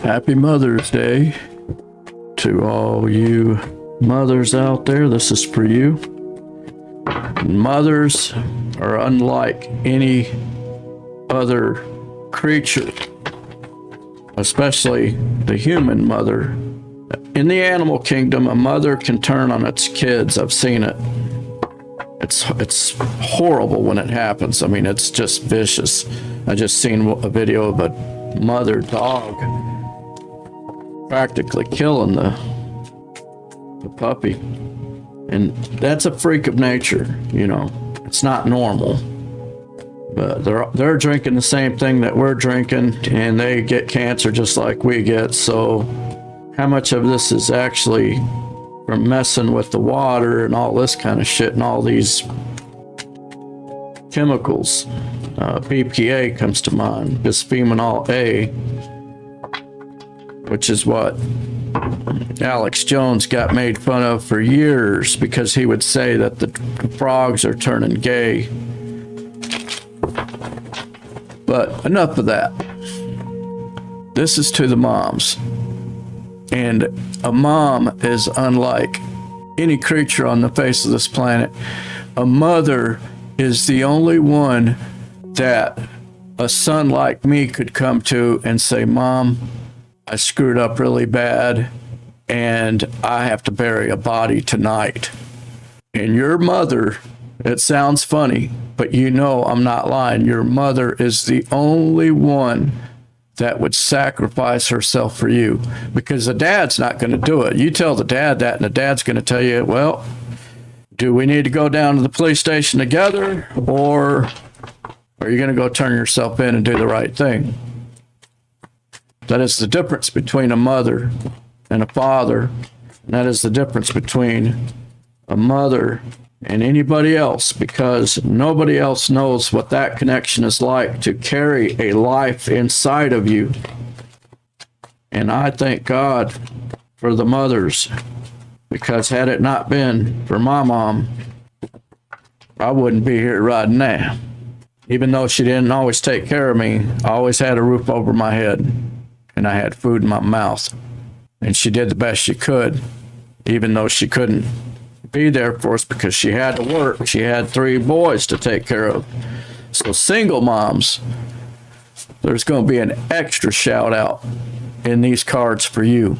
Happy Mother's Day to all you mothers out there. This is for you. Mothers are unlike any other creature, especially the human mother. In the animal kingdom, a mother can turn on its kids. I've seen it. It's horrible when it happens. I mean, it's just vicious. I just seen a video of a mother dog practically killing the puppy. And that's a freak of nature, you know. It's not normal. But they're drinking the same thing that we're drinking, and they get cancer just like we get. So how much of this is actually from messing with the water and all this kind of shit and all these chemicals? BPA comes to mind, bisphenol A, which is what Alex Jones got made fun of for years because he would say that the frogs are turning gay. But enough of that. This is to the moms. And a mom is unlike any creature on the face of this planet. A mother is the only one that a son like me could come to and say, Mom, I screwed up really bad and I have to bury a body tonight. And your mother, it sounds funny, but you know I'm not lying. Your mother is the only one that would sacrifice herself for you, because the dad's not going to do it. You tell the dad that, and the dad's going to tell you, well, do we need to go down to the police station together, or are you going to go turn yourself in and do the right thing? That is the difference between a mother and a father. And that is the difference between a mother and anybody else, because nobody else knows what that connection is like, to carry a life inside of you. And I thank God for the mothers, because had it not been for my mom, I wouldn't be here right now. Even though she didn't always take care of me, I always had a roof over my head and I had food in my mouth. And she did the best she could, even though she couldn't be there for us because she had to work. She had 3 boys to take care of. So single moms, there's going to be an extra shout out in these cards for you.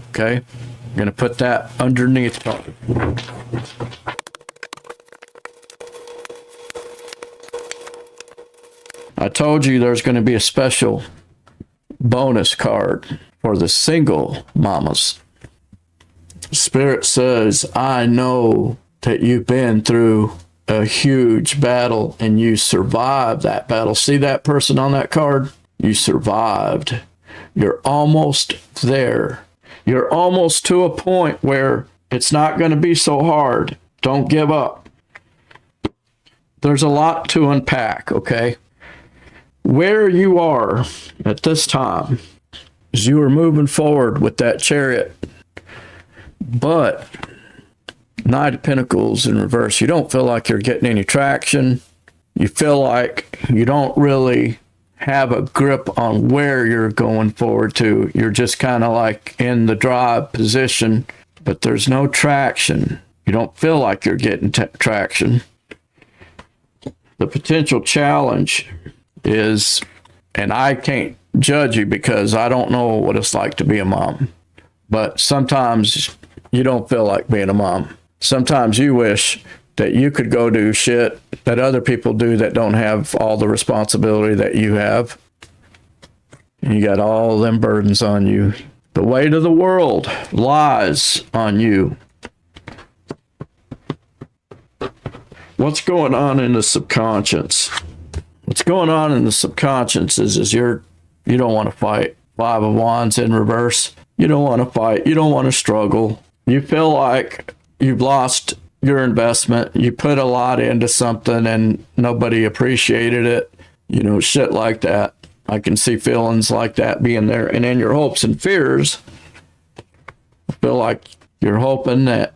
Okay? I'm going to put that underneath. I told you there's going to be a special bonus card for the single mamas. Spirit says, I know that you've been through a huge battle and you survived that battle. See that person on that card? You survived. You're almost there. You're almost to a point where it's not going to be so hard. Don't give up. There's a lot to unpack, okay? Where you are at this time is you are moving forward with that Chariot. But Knight of Pentacles in reverse, you don't feel like you're getting any traction. You feel like you don't really have a grip on where you're going forward to. You're just kind of like in the drive position, but there's no traction. You don't feel like you're getting traction. The potential challenge is, and I can't judge you because I don't know what it's like to be a mom, but sometimes you don't feel like being a mom. Sometimes you wish that you could go do shit that other people do that don't have all the responsibility that you have. And you got all them burdens on you. The weight of the world lies on you. What's going on in the subconscious? What's going on in the subconscious is you don't want to fight. 5 of Wands in reverse. You don't want to fight. You don't want to struggle. You feel like you've lost your investment. You put a lot into something and nobody appreciated it. You know, shit like that. I can see feelings like that being there. And in your hopes and fears, I feel like you're hoping that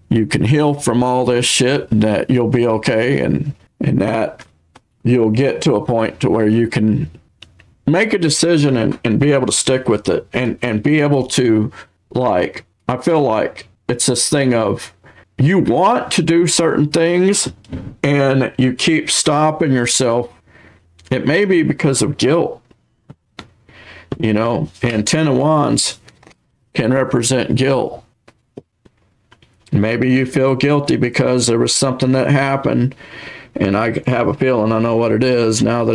you can heal from all this shit and that you'll be okay, and that you'll get to a point to where you can make a decision and be able to stick with it and be able to, like, I feel like it's this thing of you want to do certain things and you keep stopping yourself. It may be because of guilt, and 10 of Wands can represent guilt. Maybe you feel guilty because there was something that happened, and I have a feeling I know what it is now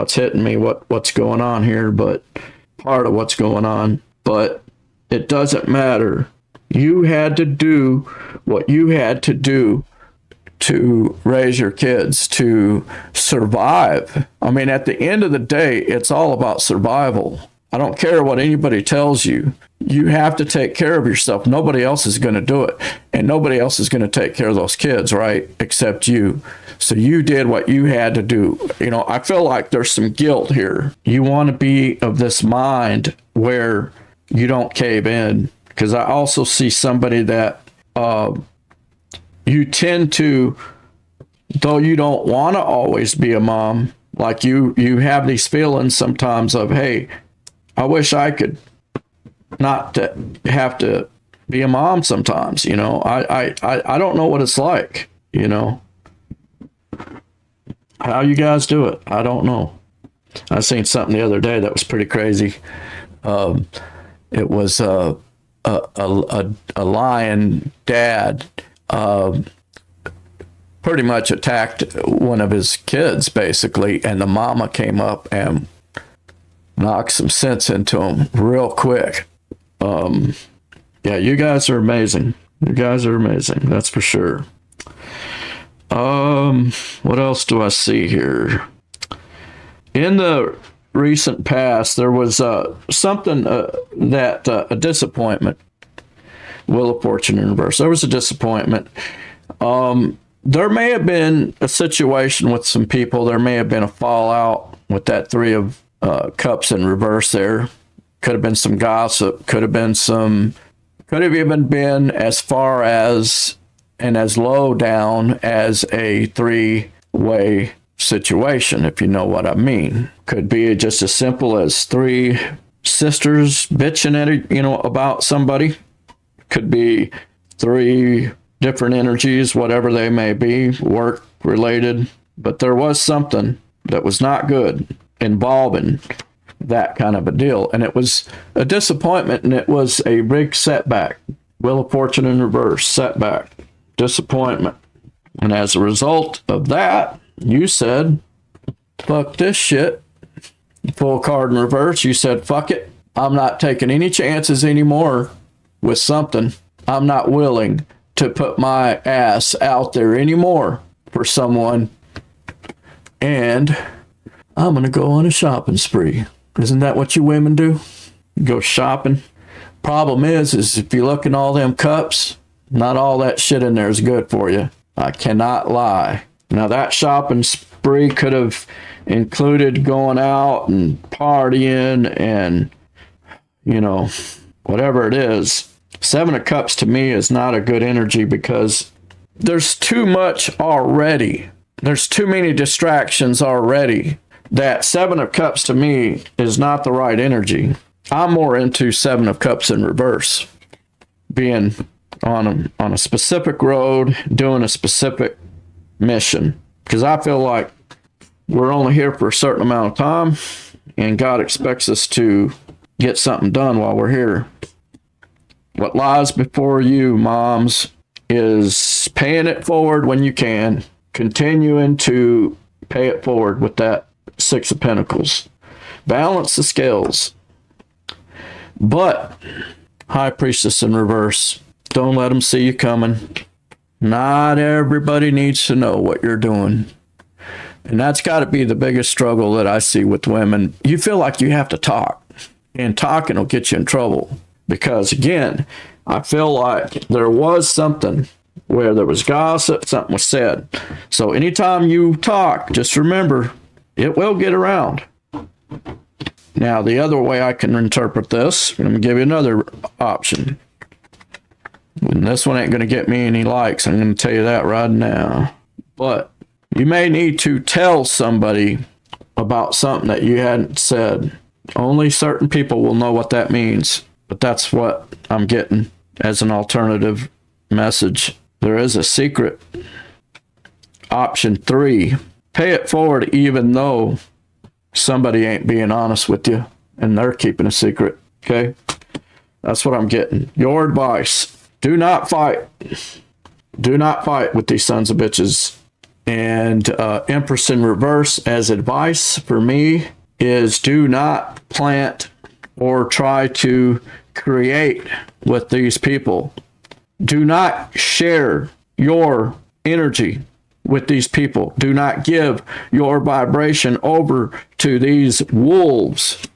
it's hitting me what's going on here, but part of what's going on. But it doesn't matter. You had to do what you had to do to raise your kids, to survive. I mean, at the end of the day, it's all about survival. I don't care what anybody tells you. You have to take care of yourself. Nobody else is going to do it. And nobody else is going to take care of those kids, right? Except you. So you did what you had to do. I feel like there's some guilt here. You want to be of this mind where you don't cave in. Because I also see somebody that you tend to, though you don't want to always be a mom, like you have these feelings sometimes of, hey, I wish I could not have to be a mom sometimes. I don't know what it's like, how you guys do it. I don't know. I seen something the other day that was pretty crazy. It was a lion dad pretty much attacked one of his kids, basically, and the mama came up and knocked some sense into him real quick. Yeah, you guys are amazing. You guys are amazing, that's for sure. What else do I see here? In the recent past, there was something that a disappointment. Wheel of Fortune in reverse. There was a disappointment. There may have been a situation with some people. There may have been a fallout with that Three of Cups in reverse there. Could have been some gossip. Could have even been as far as and as low down as a three-way situation, if you know what I mean. Could be just as simple as three sisters bitching at about somebody. Could be three different energies, whatever they may be, work related. But there was something that was not good involving that kind of a deal. And it was a disappointment, and it was a big setback. Wheel of Fortune in reverse, setback, disappointment. And as a result of that, you said, fuck this shit. Full card in reverse, you said, fuck it. I'm not taking any chances anymore with something. I'm not willing to put my ass out there anymore for someone. And I'm going to go on a shopping spree. Isn't that what you women do? Go shopping. Problem is if you look in all them cups, not all that shit in there is good for you. I cannot lie. Now that shopping spree could have included going out and partying and, whatever it is. Seven of Cups to me is not a good energy because there's too much already. There's too many distractions already. That Seven of Cups to me is not the right energy. I'm more into Seven of Cups in reverse. Being on a specific road, doing a specific mission. Because I feel like we're only here for a certain amount of time, and God expects us to get something done while we're here. What lies before you, moms, is paying it forward when you can, continuing to pay it forward with that Six of Pentacles. Balance the scales. But High Priestess in reverse, don't let them see you coming. Not everybody needs to know what you're doing. And that's got to be the biggest struggle that I see with women. You feel like you have to talk, and talking will get you in trouble. Because again, I feel like there was something where there was gossip, something was said. So anytime you talk, just remember, it will get around. Now, the other way I can interpret this, I'm going to give you another option. And this one ain't going to get me any likes. I'm going to tell you that right now. But you may need to tell somebody about something that you hadn't said. Only certain people will know what that means, but that's what I'm getting as an alternative message. There is a secret. Option 3, pay it forward even though somebody ain't being honest with you and they're keeping a secret. Okay? That's what I'm getting. Your advice: do not fight. Do not fight with these sons of bitches. And Empress in reverse as advice for me is do not plant or try to create with these people. Do not share your energy with these people. Do not give your vibration over to these wolves.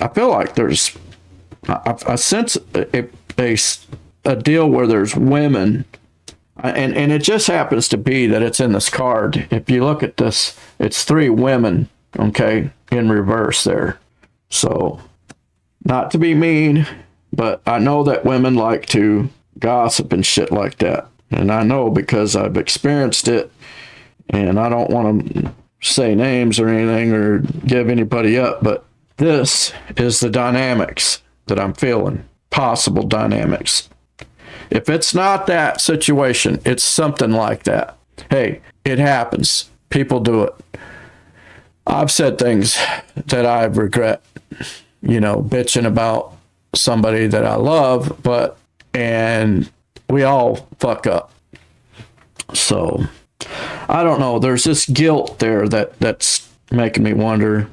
I feel like there's, I sense a deal where there's women, and it just happens to be that it's in this card. If you look at this, it's 3 women, okay, in reverse there. So, not to be mean, but I know that women like to gossip and shit like that. And I know because I've experienced it, and I don't want to say names or anything or give anybody up, but this is the dynamics that I'm feeling, possible dynamics. If it's not that situation, it's something like that. Hey, it happens. People do it. I've said things that I regret, bitching about somebody that I love, and we all fuck up. So, I don't know. There's this guilt there that's making me wonder.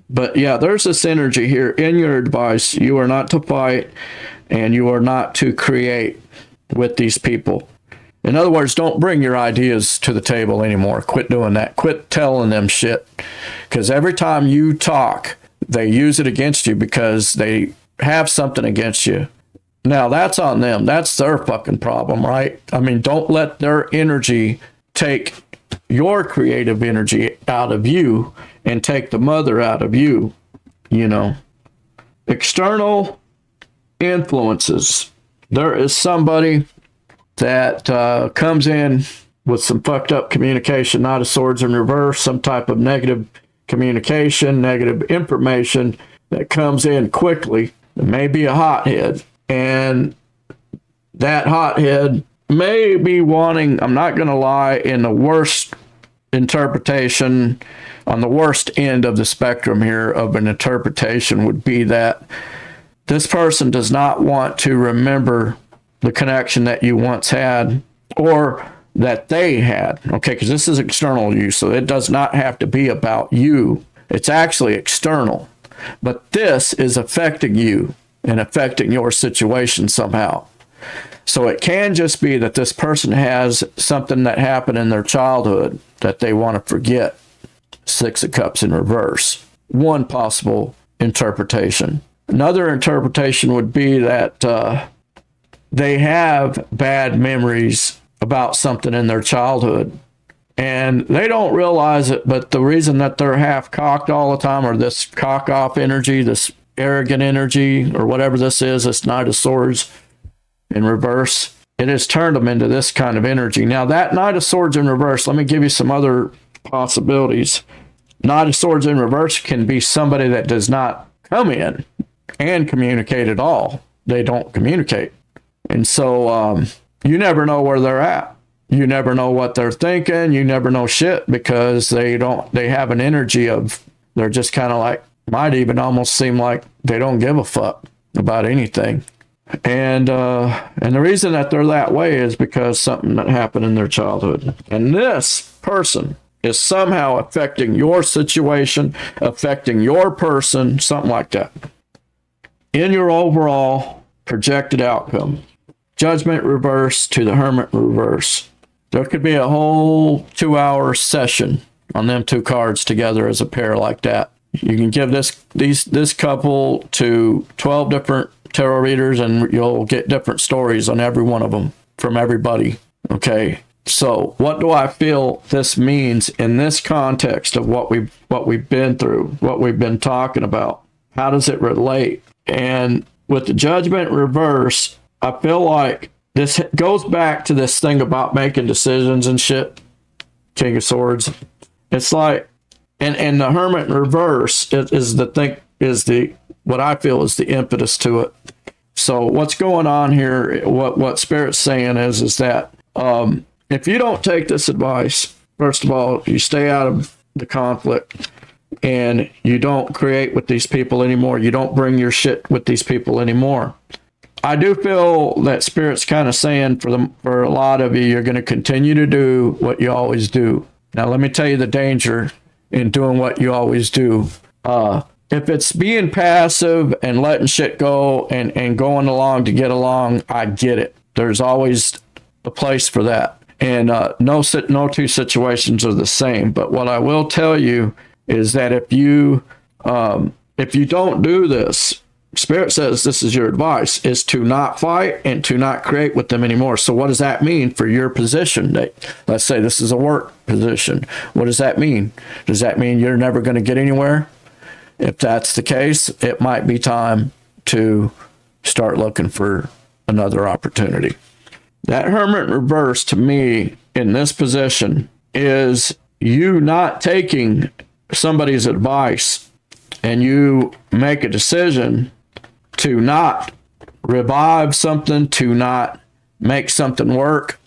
But yeah, there's this energy here in your advice. You are not to fight and you are not to create with these people. In other words, don't bring your ideas to the table anymore. Quit doing that. Quit telling them shit. Because every time you talk, they use it against you because they have something against you. Now, that's on them. That's their fucking problem, right? I mean, don't let their energy take your creative energy out of you and take the mother out of you, External influences. There is somebody that comes in with some fucked up communication, Knight of Swords in reverse, some type of negative communication, negative information that comes in quickly. It may be a hothead, and that hothead may be wanting, I'm not going to lie, in the worst interpretation, on the worst end of the spectrum here of an interpretation would be that this person does not want to remember the connection that you once had or that they had, okay? Because this is external use, so it does not have to be about you. It's actually external. But this is affecting you and affecting your situation somehow. So it can just be that this person has something that happened in their childhood that they want to forget. 6 of Cups in reverse. One possible interpretation. Another interpretation would be that they have bad memories about something in their childhood. And they don't realize it, but the reason that they're half cocked all the time, or this cock off energy, this arrogant energy, or whatever this is, this Knight of Swords in reverse, it has turned them into this kind of energy. Now, that Knight of Swords in reverse, let me give you some other possibilities. Knight of Swords in reverse can be somebody that does not come in and communicate at all. They don't communicate. And so you never know where they're at. You never know what they're thinking. You never know shit because they have an energy of, they're just kind of like, might even almost seem like they don't give a fuck about anything. And the reason that they're that way is because something that happened in their childhood. And this person is somehow affecting your situation, affecting your person, something like that. In your overall projected outcome, Judgment reverse to the Hermit reverse. There could be a whole 2-hour session on them 2 cards together as a pair like that. You can give this couple to 12 different tarot readers and you'll get different stories on every one of them from everybody. Okay. So what do I feel this means in this context of what we've been through, what we've been talking about? How does it relate? And with the Judgment reverse, I feel like this goes back to this thing about making decisions and shit. King of Swords. It's like, and the hermit in reverse is what I feel is the impetus to it. So what's going on here, what Spirit's saying is that if you don't take this advice, first of all, you stay out of the conflict and you don't create with these people anymore. You don't bring your shit with these people anymore. I do feel that Spirit's kind of saying for a lot of you, you're going to continue to do what you always do. Now, let me tell you the danger in doing what you always do. If it's being passive and letting shit go and going along to get along, I get it. There's always a place for that. And no two situations are the same. But what I will tell you is that if you don't do this, Spirit says this is your advice, is to not fight and to not create with them anymore. So what does that mean for your position? Let's say this is a work position. What does that mean? Does that mean you're never going to get anywhere? If that's the case, it might be time to start looking for another opportunity. That hermit in reverse, to me, in this position, is you not taking somebody's advice and you make a decision to not revive something, to not make something work.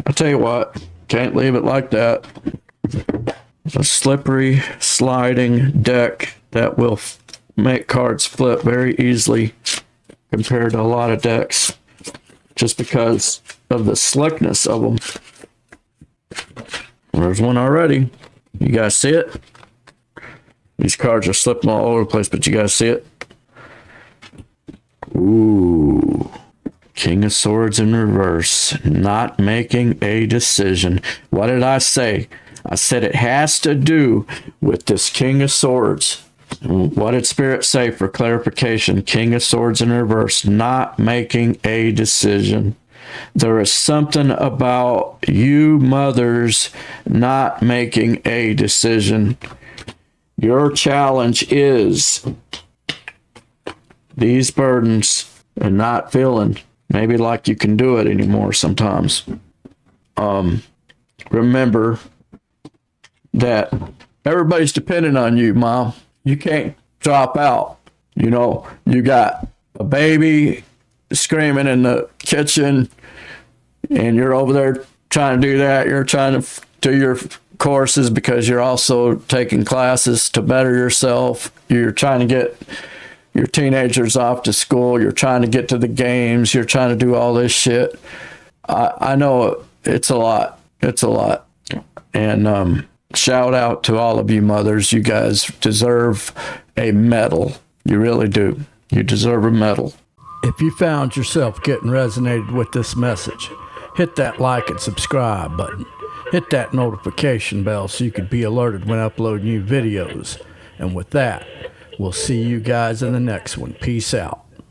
I'll tell you what, can't leave it like that. It's a slippery, sliding deck that will make cards flip very easily compared to a lot of decks, just because of the slickness of them. There's one already. You guys see it? These cards are slipping all over the place, but you guys see it? Ooh. King of Swords in reverse. Not making a decision. What did I say? I said it has to do with this King of Swords. What did Spirit say for clarification? King of Swords in reverse. Not making a decision. There is something about you mothers not making a decision. Your challenge is these burdens and not feeling maybe like you can do it anymore sometimes. Remember that everybody's dependent on you, Mom. You can't drop out. You know, you got a baby screaming in the kitchen and you're over there trying to do that. You're trying to do your courses because you're also taking classes to better yourself. You're trying to get your teenagers off to school. You're trying to get to the games. You're trying to do all this shit. I know it's a lot. It's a lot. And shout out to all of you mothers. You guys deserve a medal. You really do. You deserve a medal. If you found yourself getting resonated with this message, hit that like and subscribe button. Hit that notification bell so you can be alerted when I upload new videos. And with that, we'll see you guys in the next one. Peace out.